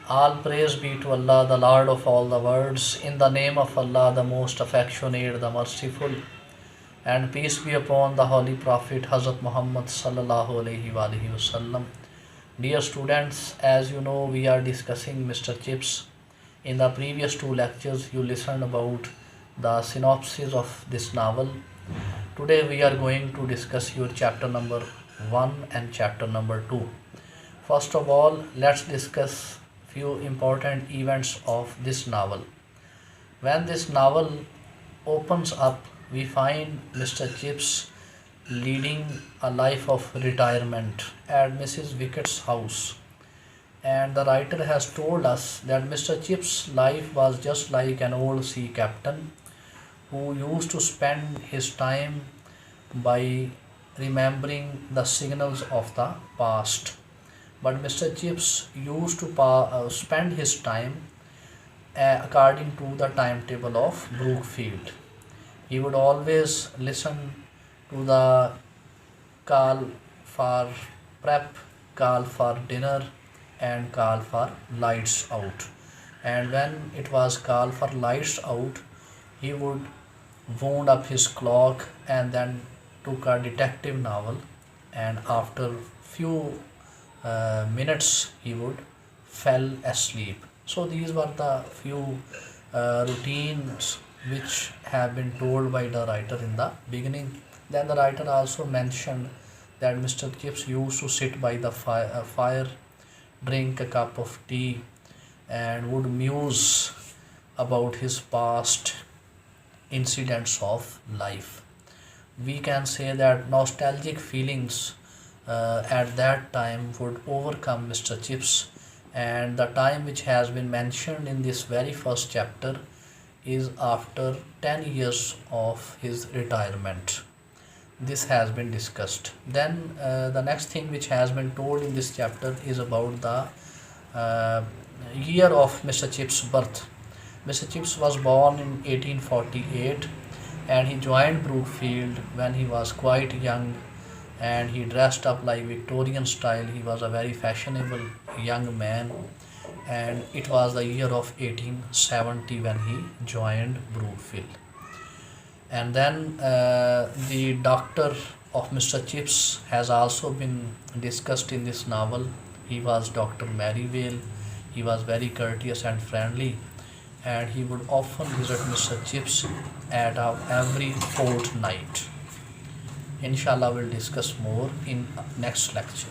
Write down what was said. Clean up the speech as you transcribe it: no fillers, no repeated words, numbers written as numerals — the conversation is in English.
All praise be to Allah, the Lord of all the worlds. In the name of Allah, the most affectionate, the merciful, and peace be upon the Holy Prophet Hazrat Muhammad sallallahu alaihi wasallam. Dear students, as you know, we are discussing Mr. Chips. In the previous two lectures, you listened about the synopsis of this novel. Today, we are going to discuss your chapter number 1 and chapter number 2. First of all, let's discuss few important events of this novel. When this novel opens up, we find Mr. Chips leading a life of retirement at Mrs. Wickett's house. And the writer has told us that Mr. Chips' life was just like an old sea captain who used to spend his time by remembering the signals of the past. But Mr. Chips used to spend his time according to the timetable of Brookfield. He would always listen to the call for prep, call for dinner, and call for lights out. And when it was call for lights out, he would wound up his clock and then took a detective novel. And after few minutes, he would fell asleep. So these were the few routines which have been told by the writer in the beginning. Then the writer also mentioned that Mr. Chips used to sit by the fire, drink a cup of tea, and would muse about his past incidents of life. We can say that nostalgic feelings at that time would overcome Mr. Chips, and the time which has been mentioned in this very first chapter is after 10 years of his retirement. This has been discussed. Then the next thing which has been told in this chapter is about the uh, year of Mr. Chips' birth. Mr. Chips was born in 1848 and he joined Brookfield when he was quite young, and he dressed up like Victorian style. He was a very fashionable young man, and it was the year of 1870 when he joined Brookfield. And then the doctor of Mr. Chips has also been discussed in this novel. He was Dr. Merivale. He was very courteous and friendly, and he would often visit Mr. Chips at every fortnight. Inshallah, we'll discuss more in next lecture.